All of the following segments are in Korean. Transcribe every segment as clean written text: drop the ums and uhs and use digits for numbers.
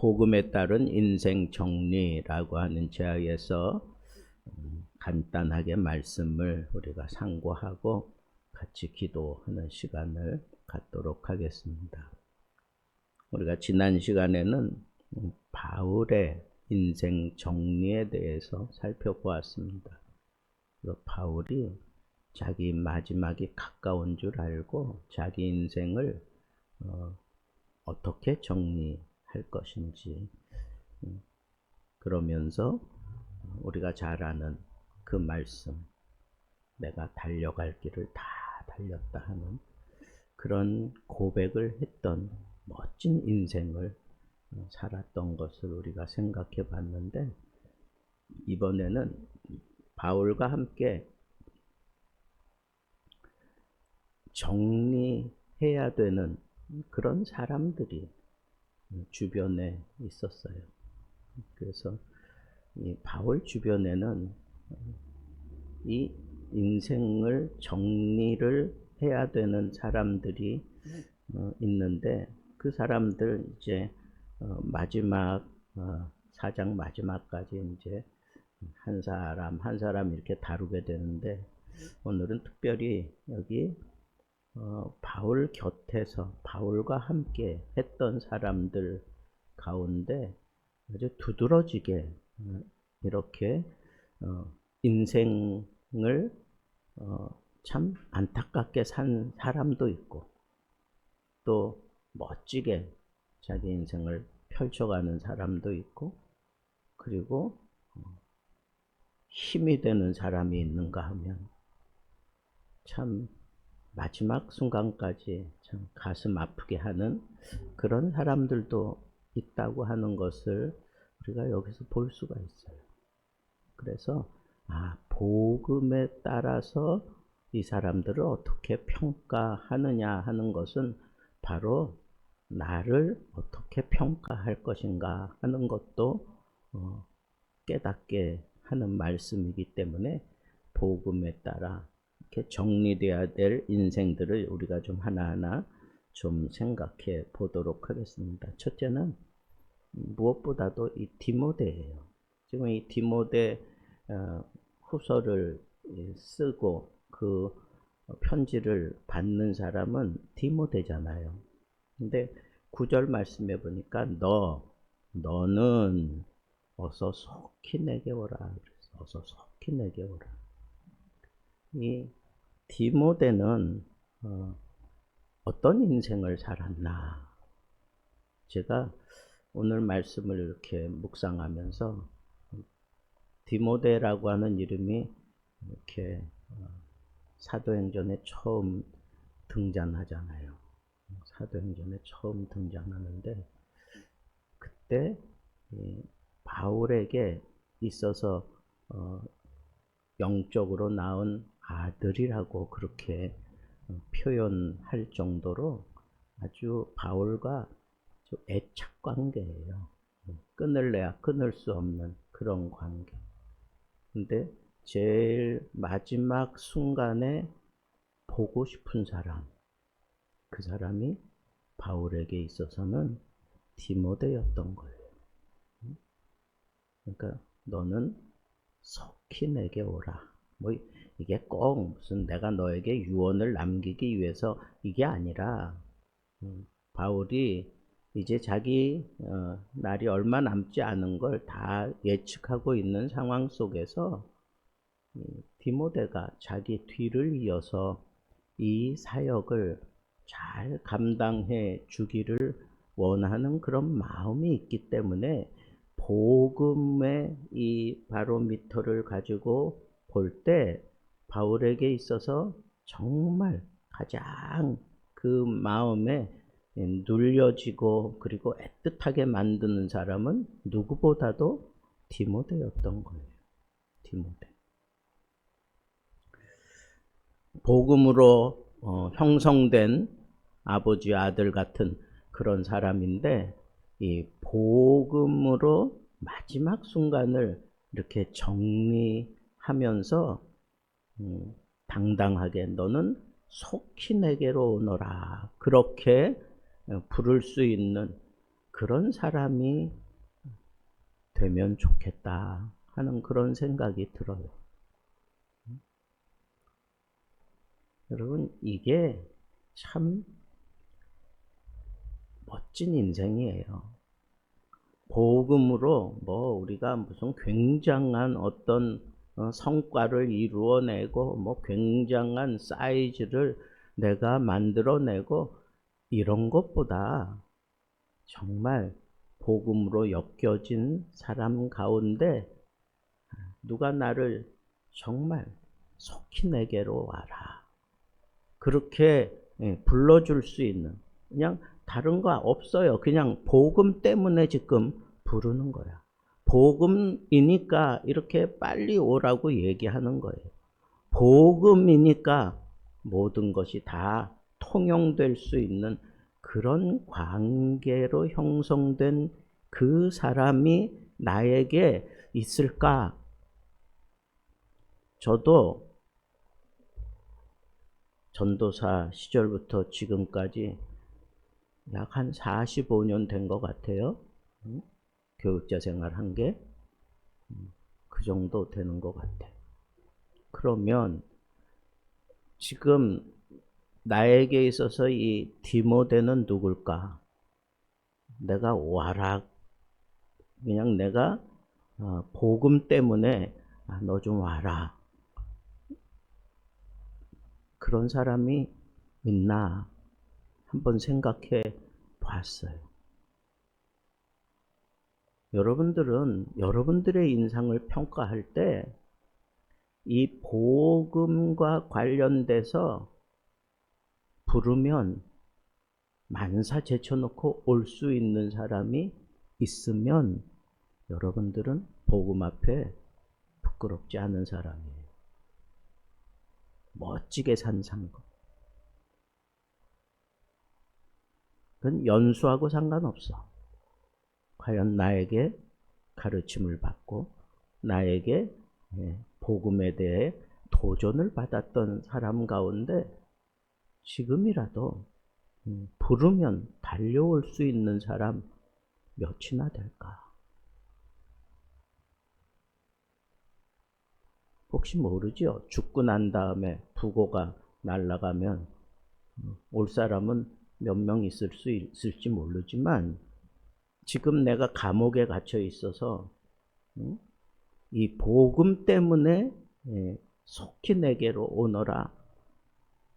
복음에 따른 인생 정리라고 하는 제약에서 간단하게 말씀을 우리가 상고하고 같이 기도하는 시간을 갖도록 하겠습니다. 우리가 지난 시간에는 바울의 인생 정리에 대해서 살펴보았습니다. 바울이 자기 마지막이 가까운 줄 알고 자기 인생을 어떻게 정리할 것인지, 그러면서 우리가 잘 아는 그 말씀, 내가 달려갈 길을 다 달렸다 하는 그런 고백을 했던 멋진 인생을 살았던 것을 우리가 생각해 봤는데, 이번에는 바울과 함께 정리해야 되는 그런 사람들이 주변에 있었어요. 그래서 이 바울 주변에는 이 인생을 정리를 해야 되는 사람들이 있는데, 그 사람들 이제 마지막 4장 마지막까지 이제 한 사람 한 사람 이렇게 다루게 되는데, 오늘은 특별히 여기 바울 곁에서 바울과 함께 했던 사람들 가운데 아주 두드러지게 이렇게 인생을 참 안타깝게 산 사람도 있고, 또 멋지게 자기 인생을 펼쳐가는 사람도 있고, 그리고 힘이 되는 사람이 있는가 하면 참 마지막 순간까지 참 가슴 아프게 하는 그런 사람들도 있다고 하는 것을 우리가 여기서 볼 수가 있어요. 그래서 복음에 따라서 이 사람들을 어떻게 평가하느냐 하는 것은 바로 나를 어떻게 평가할 것인가 하는 것도 깨닫게 하는 말씀이기 때문에, 복음에 따라 이렇게 정리되어야 될 인생들을 우리가 좀 하나하나 좀 생각해 보도록 하겠습니다. 첫째는 무엇보다도 이 디모데예요. 지금 이 디모데 후서를 쓰고 그 편지를 받는 사람은 디모데잖아요. 근데 9절 말씀해 보니까 너는 어서 속히 내게 오라. 어서 속히 내게 오라. 이 디모데는 어떤 인생을 살았나? 제가 오늘 말씀을 이렇게 묵상하면서 디모데라고 하는 이름이 이렇게 사도행전에 처음 등장하잖아요. 사도행전에 처음 등장하는데, 그때 바울에게 있어서 영적으로 낳은 아들이라고 그렇게 표현할 정도로 아주 바울과 아주 애착 관계예요. 끊을래야 끊을 수 없는 그런 관계. 근데 제일 마지막 순간에 보고 싶은 사람, 그 사람이 바울에게 있어서는 디모데였던 거예요. 그러니까 너는 속히 내게 오라. 이게 꼭 무슨 내가 너에게 유언을 남기기 위해서 이게 아니라, 바울이 이제 자기 날이 얼마 남지 않은 걸 다 예측하고 있는 상황 속에서 디모데가 자기 뒤를 이어서 이 사역을 잘 감당해 주기를 원하는 그런 마음이 있기 때문에, 복음의 이 바로미터를 가지고 볼 때 바울에게 있어서 정말 가장 그 마음에 눌려지고 그리고 애틋하게 만드는 사람은 누구보다도 디모데였던 거예요. 디모데. 복음으로 형성된 아버지 아들 같은 그런 사람인데, 이 복음으로 마지막 순간을 이렇게 정리하면서 당당하게 너는 속히 내게로 오너라, 그렇게 부를 수 있는 그런 사람이 되면 좋겠다 하는 그런 생각이 들어요. 여러분, 이게 참 멋진 인생이에요. 복음으로 우리가 무슨 굉장한 어떤 성과를 이루어내고 굉장한 사이즈를 내가 만들어내고 이런 것보다 정말 복음으로 엮여진 사람 가운데 누가 나를 정말 속히 내게로 와라, 그렇게 불러줄 수 있는, 그냥 다른 거 없어요. 그냥 복음 때문에 지금 부르는 거야. 복음이니까 이렇게 빨리 오라고 얘기하는 거예요. 복음이니까 모든 것이 다 통용될 수 있는 그런 관계로 형성된 그 사람이 나에게 있을까? 저도 전도사 시절부터 지금까지 약 한 45년 된 것 같아요. 교육자 생활 한 게. 그 정도 되는 것 같아. 그러면 지금 나에게 있어서 이 디모데는 누굴까? 내가 와라, 그냥 내가 복음 때문에 너 좀 와라, 그런 사람이 있나 한번 생각해 봤어요. 여러분들은 여러분들의 인상을 평가할 때 이 복음과 관련돼서 부르면 만사 제쳐놓고 올 수 있는 사람이 있으면 여러분들은 복음 앞에 부끄럽지 않은 사람이에요. 멋지게 산 상급. 그건 연수하고 상관없어. 과연 나에게 가르침을 받고 나에게 복음에 대해 도전을 받았던 사람 가운데 지금이라도 부르면 달려올 수 있는 사람 몇이나 될까? 혹시 모르죠? 죽고 난 다음에 부고가 날아가면 올 사람은 몇 명 있을 수 있을지 모르지만 지금 내가 감옥에 갇혀 있어서 이 복음 때문에 속히 내게로 오너라,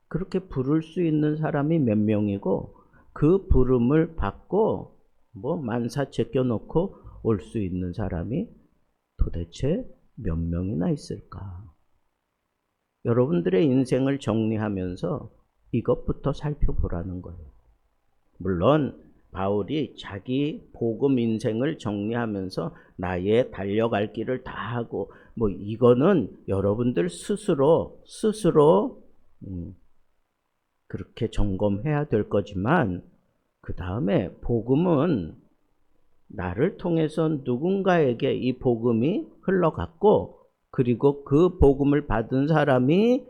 그렇게 부를 수 있는 사람이 몇 명이고 그 부름을 받고 만사 제껴놓고 올 수 있는 사람이 도대체 몇 명이나 있을까? 여러분들의 인생을 정리하면서 이것부터 살펴보라는 거예요. 물론 바울이 자기 복음 인생을 정리하면서 나의 달려갈 길을 다 하고 이거는 여러분들 스스로 그렇게 점검해야 될 거지만 그 다음에 복음은 나를 통해서 누군가에게 이 복음이 흘러갔고 그리고 그 복음을 받은 사람이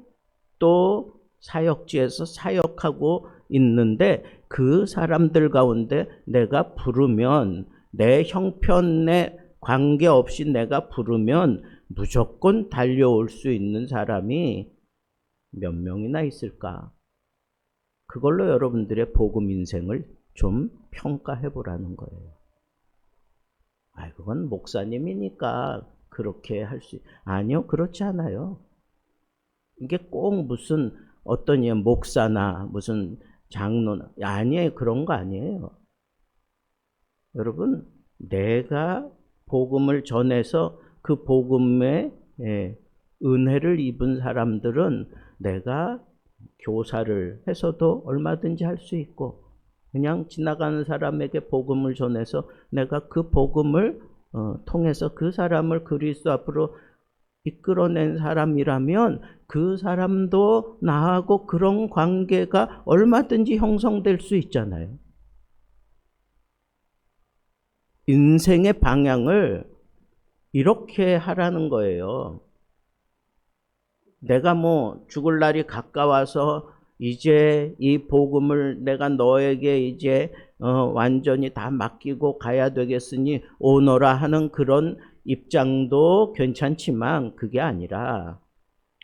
또 사역지에서 사역하고 있는데 그 사람들 가운데 내가 부르면 내 형편에 관계없이 내가 부르면 무조건 달려올 수 있는 사람이 몇 명이나 있을까? 그걸로 여러분들의 복음 인생을 좀 평가해 보라는 거예요. 그건 목사님이니까 그렇게 할 수, 아니요, 그렇지 않아요. 이게 꼭 무슨 어떤 목사나 무슨 장로나, 아니에요, 그런 거 아니에요. 여러분, 내가 복음을 전해서 그 복음의 은혜를 입은 사람들은 내가 교사를 해서도 얼마든지 할 수 있고, 그냥 지나가는 사람에게 복음을 전해서 내가 그 복음을 통해서 그 사람을 그리스도 앞으로 이끌어낸 사람이라면 그 사람도 나하고 그런 관계가 얼마든지 형성될 수 있잖아요. 인생의 방향을 이렇게 하라는 거예요. 내가 죽을 날이 가까워서 이제 이 복음을 내가 너에게 이제 완전히 다 맡기고 가야 되겠으니 오너라 하는 그런 입장도 괜찮지만 그게 아니라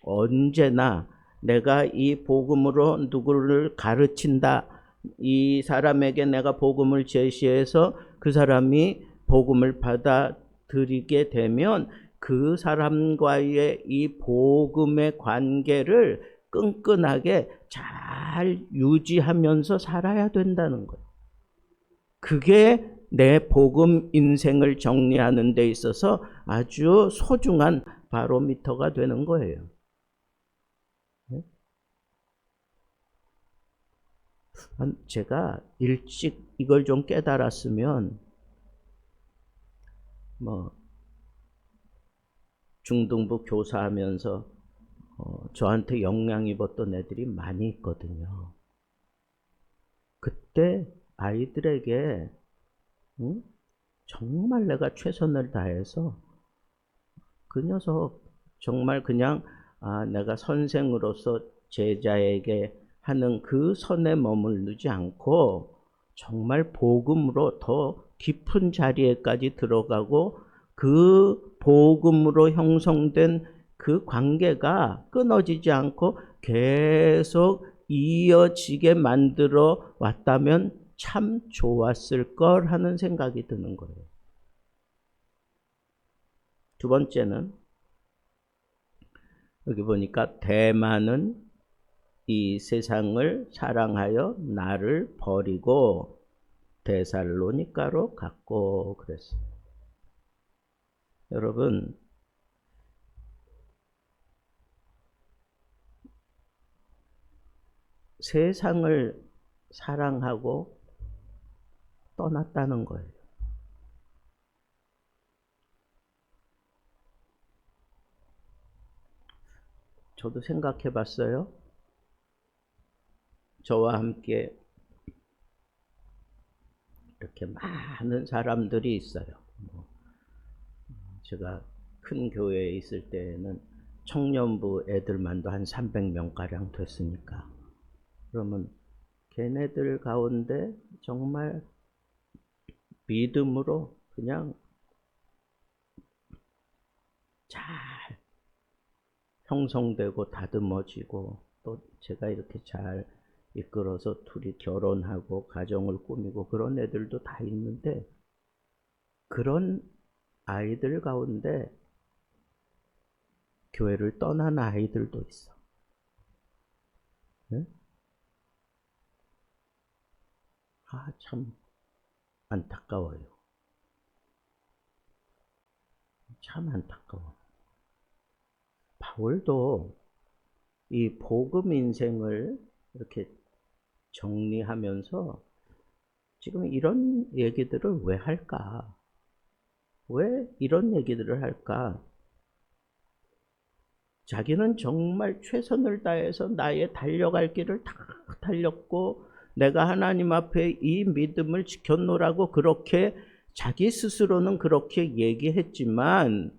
언제나 내가 이 복음으로 누구를 가르친다. 이 사람에게 내가 복음을 제시해서 그 사람이 복음을 받아들이게 되면 그 사람과의 이 복음의 관계를 끈끈하게 잘 유지하면서 살아야 된다는 거예요. 그게 내 복음 인생을 정리하는 데 있어서 아주 소중한 바로미터가 되는 거예요. 제가 일찍 이걸 좀 깨달았으면 중등부 교사하면서 저한테 영향 입었던 애들이 많이 있거든요. 그때 아이들에게 정말 내가 최선을 다해서 그 녀석 정말 그냥 내가 선생으로서 제자에게 하는 그 선에 머무르지 않고 정말 복음으로 더 깊은 자리에까지 들어가고 그 복음으로 형성된 그 관계가 끊어지지 않고 계속 이어지게 만들어 왔다면 참 좋았을 걸 하는 생각이 드는 거예요. 두 번째는 여기 보니까 대만은 이 세상을 사랑하여 나를 버리고 데살로니가로 갔고 그랬어요. 여러분, 세상을 사랑하고 떠났다는 거예요. 저도 생각해 봤어요. 저와 함께 이렇게 많은 사람들이 있어요. 제가 큰 교회에 있을 때는 청년부 애들만도 한 300명가량 됐으니까. 그러면 걔네들 가운데 정말 믿음으로 그냥 잘 형성되고 다듬어지고 또 제가 이렇게 잘 이끌어서 둘이 결혼하고 가정을 꾸미고 그런 애들도 다 있는데 그런 아이들 가운데 교회를 떠난 아이들도 있어. 네? 참 안타까워요. 참 안타까워. 바울도 이 복음 인생을 이렇게 정리하면서 지금 이런 얘기들을 왜 할까? 왜 이런 얘기들을 할까? 자기는 정말 최선을 다해서 나의 달려갈 길을 다 달렸고 내가 하나님 앞에 이 믿음을 지켜놓으라고 그렇게 자기 스스로는 그렇게 얘기했지만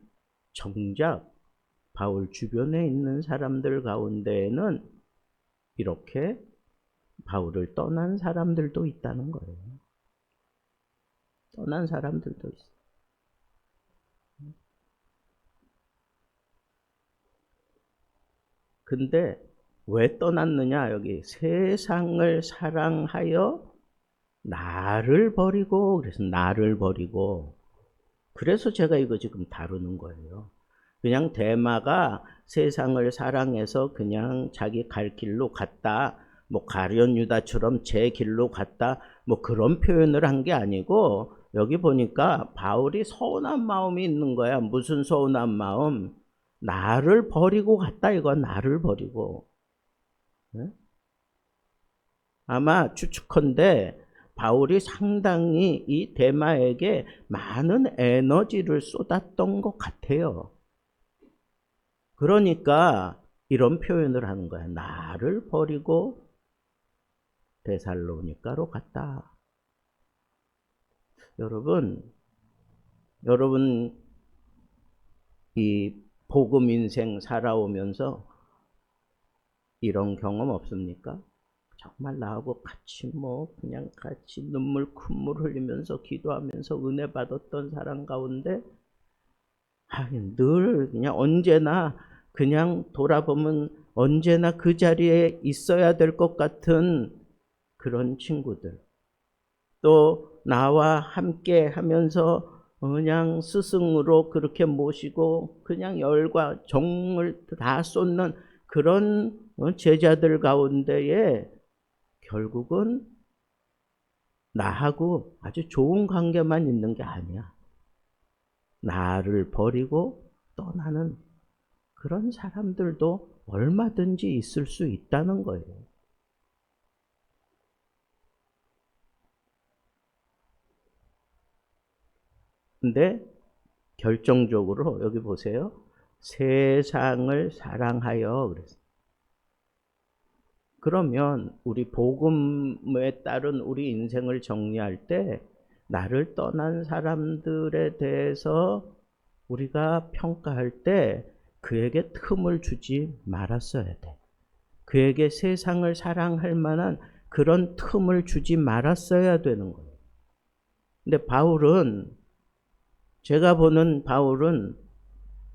정작 바울 주변에 있는 사람들 가운데에는 이렇게 바울을 떠난 사람들도 있다는 거예요. 떠난 사람들도 있어요. 근데 왜 떠났느냐? 여기 세상을 사랑하여 나를 버리고 그래서 나를 버리고 그래서 제가 이거 지금 다루는 거예요. 그냥 데마가 세상을 사랑해서 그냥 자기 갈 길로 갔다. 뭐 가룟 유다처럼 제 길로 갔다. 뭐 그런 표현을 한 게 아니고 여기 보니까 바울이 서운한 마음이 있는 거야. 무슨 서운한 마음? 나를 버리고 갔다 이거 나를 버리고. 네? 아마 추측컨대 바울이 상당히 이 데마에게 많은 에너지를 쏟았던 것 같아요. 그러니까 이런 표현을 하는 거야. 나를 버리고 데살로니가로 갔다. 여러분 이 복음 인생 살아오면서 이런 경험 없습니까? 정말 나하고 같이 그냥 같이 눈물 콧물 흘리면서 기도하면서 은혜 받았던 사람 가운데 늘 그냥 언제나 그냥 돌아보면 언제나 그 자리에 있어야 될 것 같은 그런 친구들, 또 나와 함께 하면서 그냥 스승으로 그렇게 모시고 그냥 열과 정을 다 쏟는 그런 제자들 가운데에 결국은 나하고 아주 좋은 관계만 있는 게 아니야. 나를 버리고 떠나는 그런 사람들도 얼마든지 있을 수 있다는 거예요. 근데 결정적으로 여기 보세요. 세상을 사랑하여 그랬어요. 그러면 우리 복음에 따른 우리 인생을 정리할 때 나를 떠난 사람들에 대해서 우리가 평가할 때 그에게 틈을 주지 말았어야 돼. 그에게 세상을 사랑할 만한 그런 틈을 주지 말았어야 되는 거예요. 근데 제가 보는 바울은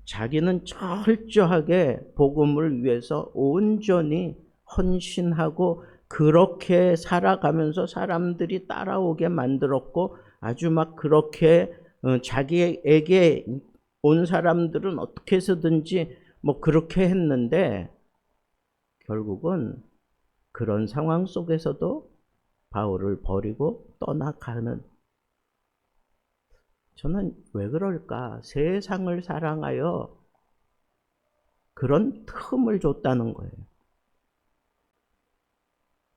자기는 철저하게 복음을 위해서 온전히 헌신하고 그렇게 살아가면서 사람들이 따라오게 만들었고 아주 막 그렇게 자기에게 온 사람들은 어떻게 해서든지 그렇게 했는데 결국은 그런 상황 속에서도 바울을 버리고 떠나가는, 저는 왜 그럴까? 세상을 사랑하여 그런 틈을 줬다는 거예요.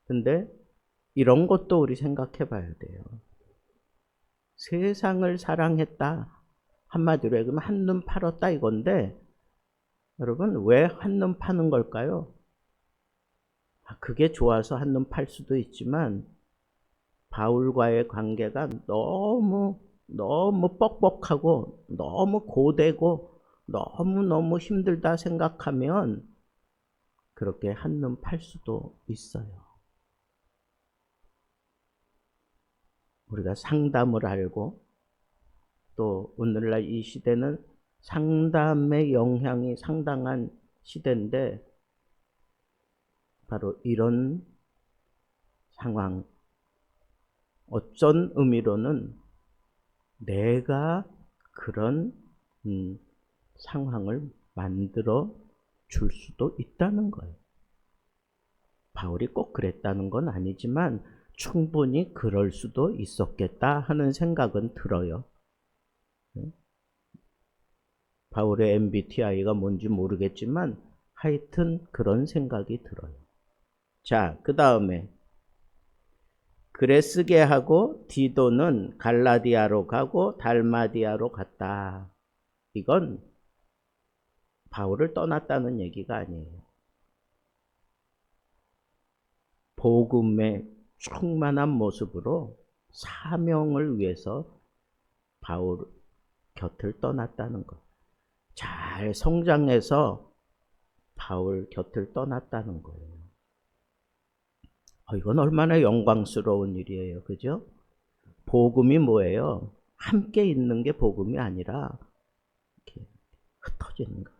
근데 이런 것도 우리 생각해 봐야 돼요. 세상을 사랑했다. 한마디로 얘기하면 한눈 팔았다 이건데, 여러분 왜 한눈 파는 걸까요? 그게 좋아서 한눈 팔 수도 있지만 바울과의 관계가 너무 뻑뻑하고 너무 고되고 너무 힘들다 생각하면 그렇게 한눈 팔 수도 있어요. 우리가 상담을 알고 또 오늘날 이 시대는 상담의 영향이 상당한 시대인데 바로 이런 상황, 어떤 의미로는 내가 그런 상황을 만들어 줄 수도 있다는 거예요. 바울이 꼭 그랬다는 건 아니지만 충분히 그럴 수도 있었겠다 하는 생각은 들어요. 바울의 MBTI가 뭔지 모르겠지만 하여튼 그런 생각이 들어요. 자, 그 다음에 그레스게하고 디도는 갈라디아로 가고 달마디아로 갔다. 이건 바울을 떠났다는 얘기가 아니에요. 복음의 충만한 모습으로 사명을 위해서 바울 곁을 떠났다는 것. 잘 성장해서 바울 곁을 떠났다는 거예요. 이건 얼마나 영광스러운 일이에요. 그죠? 복음이 뭐예요? 함께 있는 게 복음이 아니라 이렇게 흩어지는 거예요.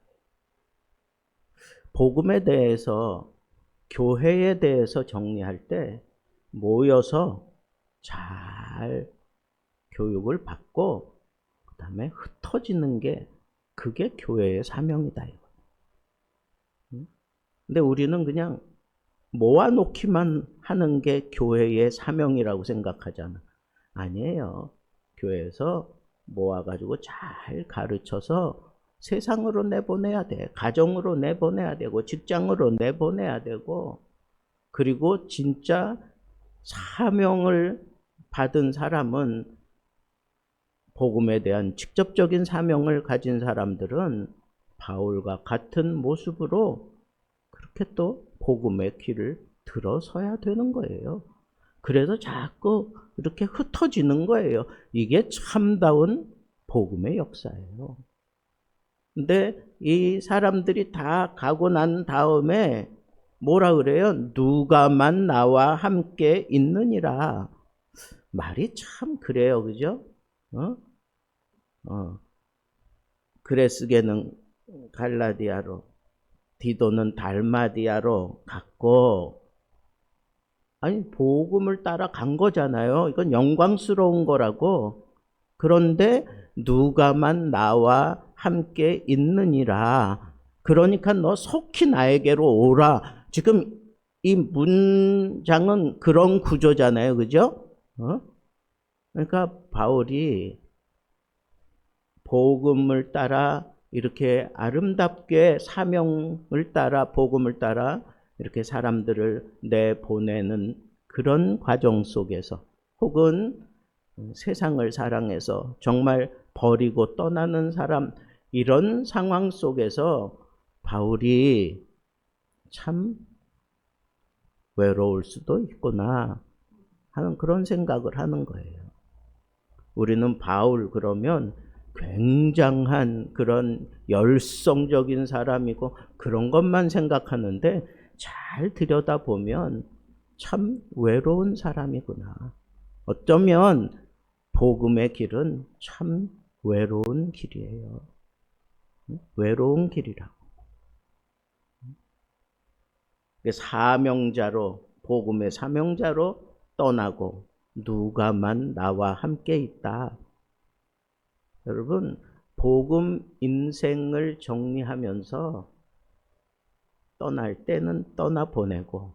복음에 대해서, 교회에 대해서 정리할 때 모여서 잘 교육을 받고 그 다음에 흩어지는 게 그게 교회의 사명이다. 근데 우리는 그냥 모아놓기만 하는 게 교회의 사명이라고 생각하잖아. 아니에요. 교회에서 모아가지고 잘 가르쳐서 세상으로 내보내야 돼. 가정으로 내보내야 되고 직장으로 내보내야 되고, 그리고 진짜 사명을 받은 사람은, 복음에 대한 직접적인 사명을 가진 사람들은 바울과 같은 모습으로 그렇게 또 복음의 길을 들어서야 되는 거예요. 그래서 자꾸 이렇게 흩어지는 거예요. 이게 참다운 복음의 역사예요. 근데 이 사람들이 다 가고 난 다음에 뭐라 그래요? 누가만 나와 함께 있느니라. 말이 참 그래요, 그죠? 그레스게는 갈라디아로, 디도는 달마디아로 갔고, 아니 복음을 따라 간 거잖아요. 이건 영광스러운 거라고. 그런데 누가만 나와 함께 있느니라. 그러니까 너 속히 나에게로 오라. 지금 이 문장은 그런 구조잖아요, 그죠? 그러니까 바울이 복음을 따라 이렇게 아름답게 사명을 따라 복음을 따라 이렇게 사람들을 내보내는 그런 과정 속에서, 혹은 세상을 사랑해서 정말 버리고 떠나는 사람, 이런 상황 속에서 바울이 참 외로울 수도 있구나 하는 그런 생각을 하는 거예요. 우리는 바울 그러면 굉장한 그런 열성적인 사람이고 그런 것만 생각하는데, 잘 들여다보면 참 외로운 사람이구나. 어쩌면 복음의 길은 참 외로운 길이에요. 외로운 길이라고. 사명자로, 복음의 사명자로 떠나고 누가만 나와 함께 있다. 여러분, 복음 인생을 정리하면서 떠날 때는 떠나보내고,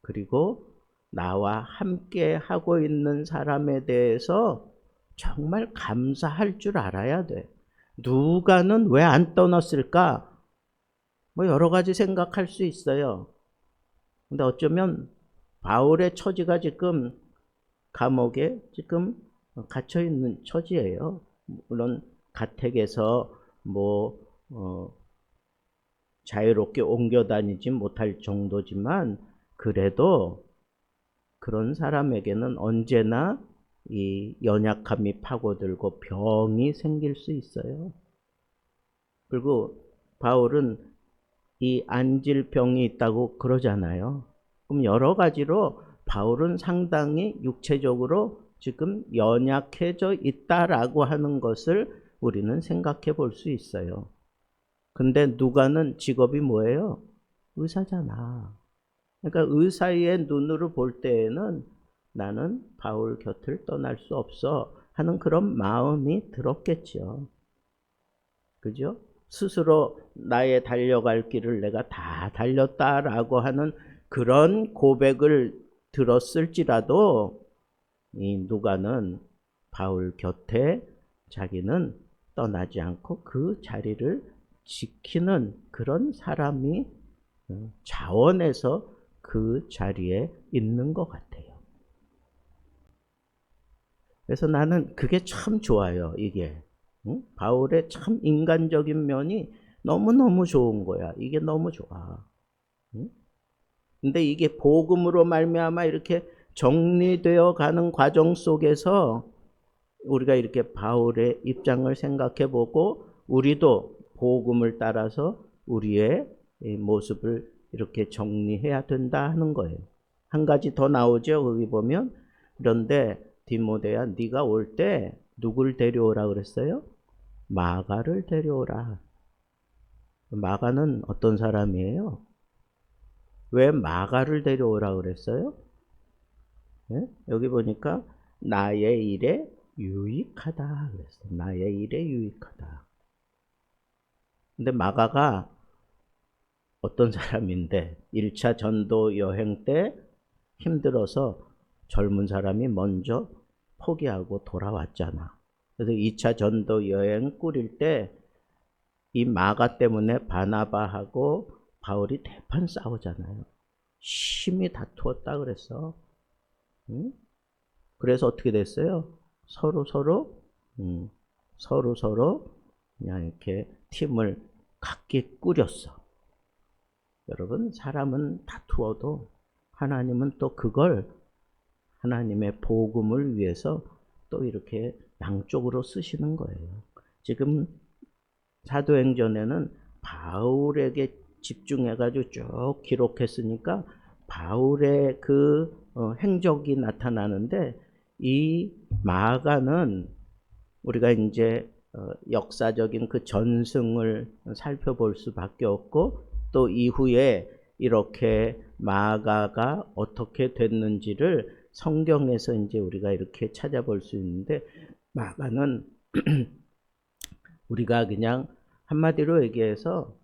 그리고 나와 함께 하고 있는 사람에 대해서 정말 감사할 줄 알아야 돼. 누가는 왜 안 떠났을까? 뭐 여러 가지 생각할 수 있어요. 근데 어쩌면 바울의 처지가 지금 감옥에 지금 갇혀 있는 처지예요. 물론 가택에서 자유롭게 옮겨 다니지 못할 정도지만, 그래도 그런 사람에게는 언제나 이 연약함이 파고들고 병이 생길 수 있어요. 그리고 바울은 이 안질병이 있다고 그러잖아요. 그럼 여러 가지로 바울은 상당히 육체적으로 지금 연약해져 있다라고 하는 것을 우리는 생각해 볼 수 있어요. 근데 누가는 직업이 뭐예요? 의사잖아. 그러니까 의사의 눈으로 볼 때에는 나는 바울 곁을 떠날 수 없어 하는 그런 마음이 들었겠죠. 그죠? 스스로 나의 달려갈 길을 내가 다 달렸다라고 하는 그런 고백을 들었을지라도, 이 누가는 바울 곁에 자기는 떠나지 않고 그 자리를 지키는 그런 사람이 자원해서 그 자리에 있는 것 같아요. 그래서 나는 그게 참 좋아요. 이게 바울의 참 인간적인 면이 너무너무 좋은 거야. 이게 너무 좋아. 근데 이게 복음으로 말미암아 이렇게 정리되어 가는 과정 속에서 우리가 이렇게 바울의 입장을 생각해 보고, 우리도 복음을 따라서 우리의 모습을 이렇게 정리해야 된다 하는 거예요. 한 가지 더 나오죠. 거기 보면, 그런데 디모데야, 네가 올 때 누굴 데려오라 그랬어요? 마가를 데려오라. 마가는 어떤 사람이에요? 왜 마가를 데려오라 그랬어요? 네? 여기 보니까 나의 일에 유익하다 그랬어요. 나의 일에 유익하다. 근데 마가가 어떤 사람인데, 1차 전도 여행 때 힘들어서 젊은 사람이 먼저 포기하고 돌아왔잖아. 그래서 2차 전도 여행 꾸릴 때 이 마가 때문에 바나바하고 바울이 대판 싸우잖아요. 심히 다투었다 그랬어. 응? 그래서 어떻게 됐어요? 서로 그냥 이렇게 팀을 각기 꾸렸어. 여러분, 사람은 다투어도 하나님은 또 그걸 하나님의 복음을 위해서 또 이렇게 양쪽으로 쓰시는 거예요. 지금 사도행전에는 바울에게 집중해가지고 쭉 기록했으니까 바울의 그 행적이 나타나는데, 이 마가는 우리가 이제 역사적인 그 전승을 살펴볼 수밖에 없고, 또 이후에 이렇게 마가가 어떻게 됐는지를 성경에서 이제 우리가 이렇게 찾아볼 수 있는데, 마가는 우리가 그냥 한마디로 얘기해서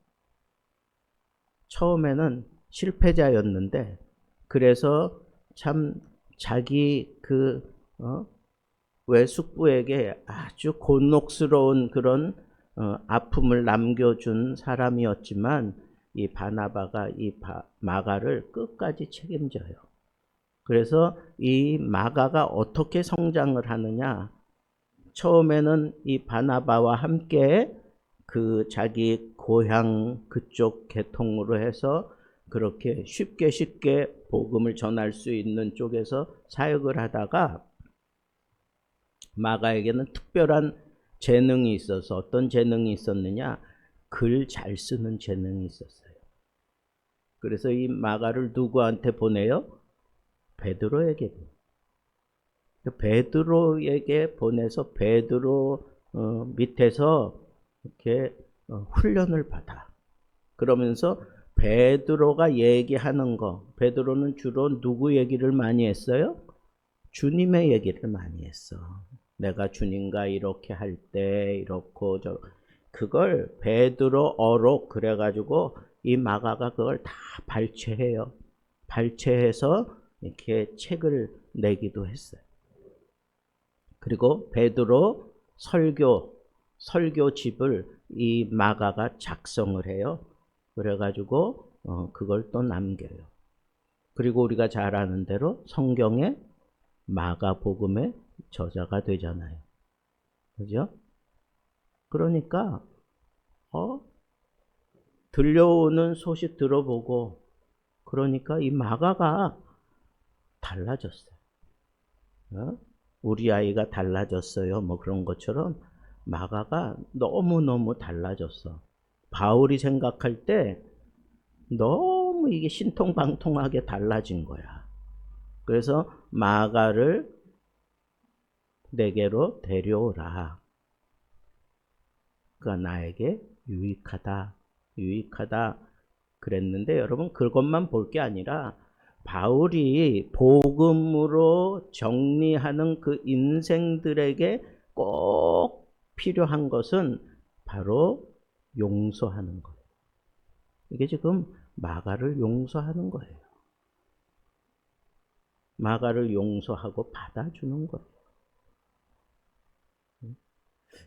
처음에는 실패자였는데, 그래서 참 자기 외숙부에게 아주 곤혹스러운 그런 아픔을 남겨준 사람이었지만, 이 바나바가 이 마가를 끝까지 책임져요. 그래서 이 마가가 어떻게 성장을 하느냐, 처음에는 이 바나바와 함께 그 자기 고향 그쪽 계통으로 해서 그렇게 쉽게 복음을 전할 수 있는 쪽에서 사역을 하다가, 마가에게는 특별한 재능이 있어서, 어떤 재능이 있었느냐, 글 잘 쓰는 재능이 있었어요. 그래서 이 마가를 누구한테 보내요? 베드로에게. 베드로에게 보내서 베드로 밑에서 이렇게 훈련을 받아. 그러면서 베드로가 얘기하는 거, 베드로는 주로 누구 얘기를 많이 했어요? 주님의 얘기를 많이 했어. 내가 주님과 이렇게 할 때 이렇고 그걸 베드로어로 그래가지고 이 마가가 그걸 다 발췌해요. 발췌해서 이렇게 책을 내기도 했어요. 그리고 베드로 설교집을 이 마가가 작성을 해요. 그래가지고 그걸 또 남겨요. 그리고 우리가 잘 아는 대로 성경의 마가복음의 저자가 되잖아요. 그죠? 그러니까 들려오는 소식 들어보고, 그러니까 이 마가가 달라졌어요. 우리 아이가 달라졌어요, 뭐 그런 것처럼 마가가 너무너무 달라졌어. 바울이 생각할 때 너무 이게 신통방통하게 달라진 거야. 그래서 마가를 내게로 데려오라. 그가 나에게 유익하다 그랬는데, 여러분 그것만 볼 게 아니라 바울이 복음으로 정리하는 그 인생들에게 꼭 필요한 것은 바로 용서하는 거예요. 이게 지금 마가를 용서하는 거예요. 마가를 용서하고 받아주는 거예요.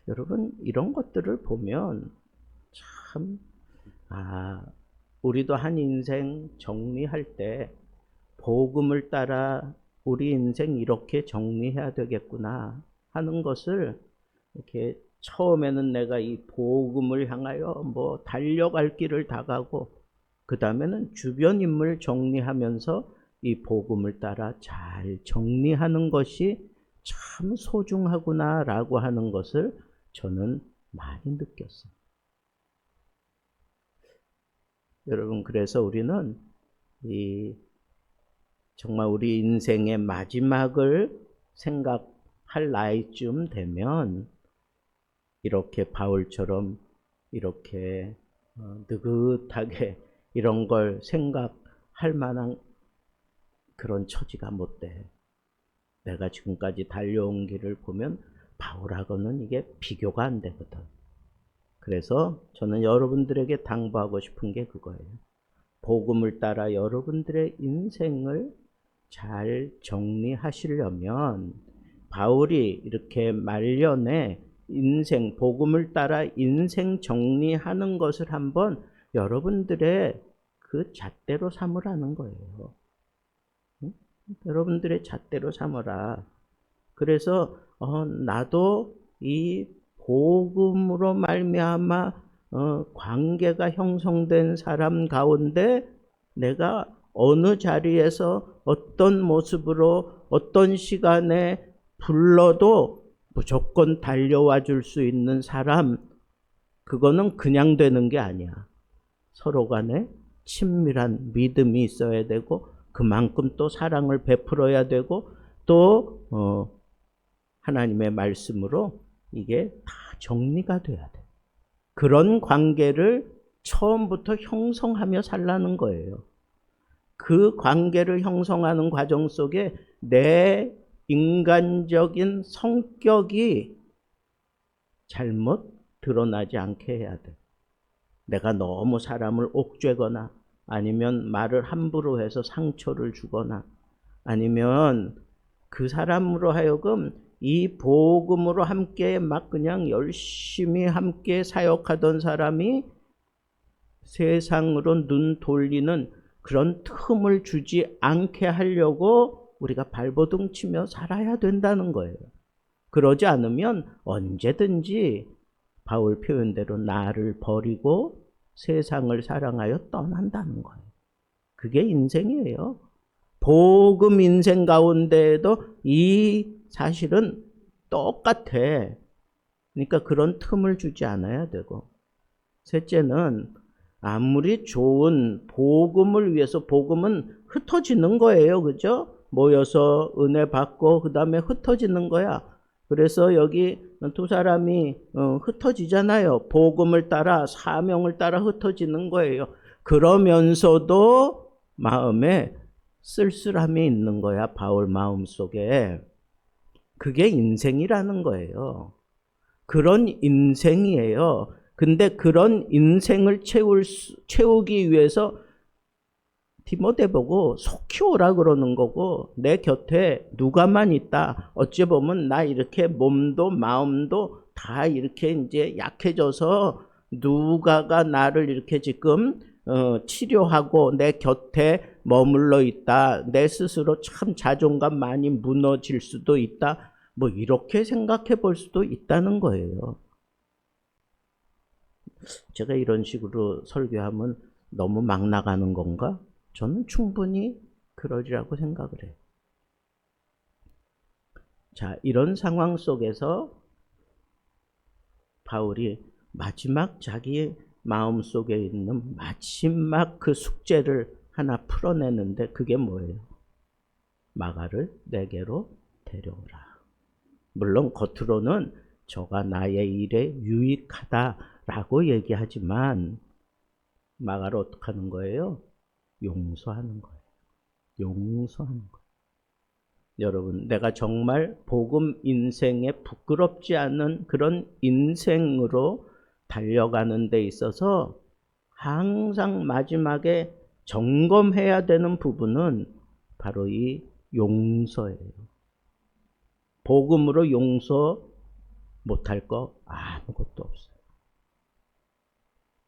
여러분 이런 것들을 보면 참, 우리도 한 인생 정리할 때 복음을 따라 우리 인생 이렇게 정리해야 되겠구나 하는 것을, 이렇게 처음에는 내가 이 복음을 향하여 뭐 달려갈 길을 다 가고, 그 다음에는 주변 인물 정리하면서 이 복음을 따라 잘 정리하는 것이 참 소중하구나 라고 하는 것을 저는 많이 느꼈어요. 여러분, 그래서 우리는 정말 우리 인생의 마지막을 생각할 나이쯤 되면 이렇게 바울처럼 이렇게 느긋하게 이런 걸 생각할 만한 그런 처지가 못 돼. 내가 지금까지 달려온 길을 보면 바울하고는 이게 비교가 안 되거든. 그래서 저는 여러분들에게 당부하고 싶은 게 그거예요. 복음을 따라 여러분들의 인생을 잘 정리하시려면, 바울이 이렇게 말년에 인생, 복음을 따라 인생 정리하는 것을 한번 여러분들의 그 잣대로 삼으라는 거예요. 응? 여러분들의 잣대로 삼으라. 그래서 나도 이 복음으로 말미암아 관계가 형성된 사람 가운데 내가 어느 자리에서 어떤 모습으로 어떤 시간에 불러도 무조건 달려와 줄 수 있는 사람, 그거는 그냥 되는 게 아니야. 서로 간에 친밀한 믿음이 있어야 되고 그만큼 또 사랑을 베풀어야 되고 또 하나님의 말씀으로 이게 다 정리가 돼야 돼. 그런 관계를 처음부터 형성하며 살라는 거예요. 그 관계를 형성하는 과정 속에 내 인간적인 성격이 잘못 드러나지 않게 해야 돼. 내가 너무 사람을 옥죄거나 아니면 말을 함부로 해서 상처를 주거나 아니면 그 사람으로 하여금 이 복음으로 함께 막 그냥 열심히 함께 사역하던 사람이 세상으로 눈 돌리는 그런 틈을 주지 않게 하려고 우리가 발버둥 치며 살아야 된다는 거예요. 그러지 않으면 언제든지 바울 표현대로 나를 버리고 세상을 사랑하여 떠난다는 거예요. 그게 인생이에요. 복음 인생 가운데에도 이 사실은 똑같아. 그러니까 그런 틈을 주지 않아야 되고, 셋째는 아무리 좋은 복음을 위해서, 복음은 흩어지는 거예요. 그죠? 모여서 은혜 받고 그 다음에 흩어지는 거야. 그래서 여기 두 사람이 흩어지잖아요. 복음을 따라 사명을 따라 흩어지는 거예요. 그러면서도 마음에 쓸쓸함이 있는 거야. 바울 마음속에. 그게 인생이라는 거예요. 그런 인생이에요. 근데 그런 인생을 채우기 위해서 디모데 보고 속히 오라 그러는 거고, 내 곁에 누가만 있다. 어찌 보면 나 이렇게 몸도 마음도 다 이렇게 이제 약해져서 누가가 나를 이렇게 지금 치료하고 내 곁에 머물러 있다. 내 스스로 참 자존감 많이 무너질 수도 있다. 뭐 이렇게 생각해 볼 수도 있다는 거예요. 제가 이런 식으로 설교하면 너무 막 나가는 건가? 저는 충분히 그러리라고 생각을 해요. 자, 이런 상황 속에서 바울이 마지막 자기 마음속에 있는 마지막 그 숙제를 하나 풀어내는데 그게 뭐예요? 마가를 내게로 데려오라. 물론 겉으로는 저가 나의 일에 유익하다라고 얘기하지만 마가를 어떻게 하는 거예요? 용서하는 거예요. 용서하는 거예요. 여러분, 내가 정말 복음 인생에 부끄럽지 않은 그런 인생으로 달려가는 데 있어서 항상 마지막에 점검해야 되는 부분은 바로 이 용서예요. 복음으로 용서 못할 거 아무것도 없어요.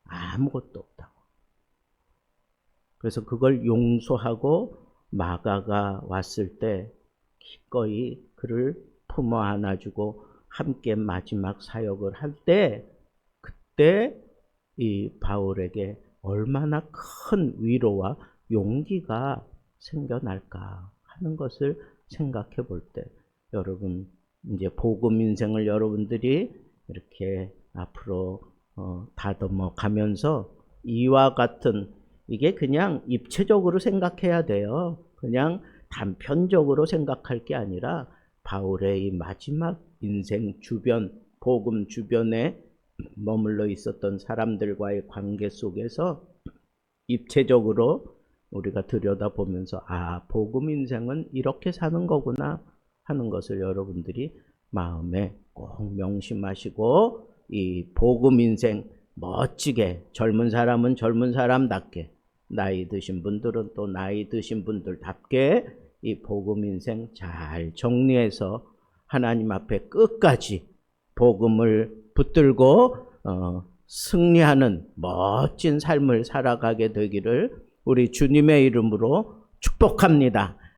아무것도 없다고. 그래서 그걸 용서하고 마가가 왔을 때 기꺼이 그를 품어 안아주고 함께 마지막 사역을 할 때, 그때 이 바울에게 얼마나 큰 위로와 용기가 생겨날까 하는 것을 생각해 볼 때, 여러분 이제 복음 인생을 여러분들이 이렇게 앞으로 다듬어 가면서 이와 같은, 이게 그냥 입체적으로 생각해야 돼요. 그냥 단편적으로 생각할 게 아니라 바울의 이 마지막 인생 주변, 복음 주변에 머물러 있었던 사람들과의 관계 속에서 입체적으로 우리가 들여다보면서 복음 인생은 이렇게 사는 거구나 하는 것을 여러분들이 마음에 꼭 명심하시고, 이 복음 인생 멋지게, 젊은 사람은 젊은 사람답게, 나이 드신 분들은 또 나이 드신 분들답게 이 복음 인생 잘 정리해서 하나님 앞에 끝까지 복음을 붙들고 승리하는 멋진 삶을 살아가게 되기를 우리 주님의 이름으로 축복합니다.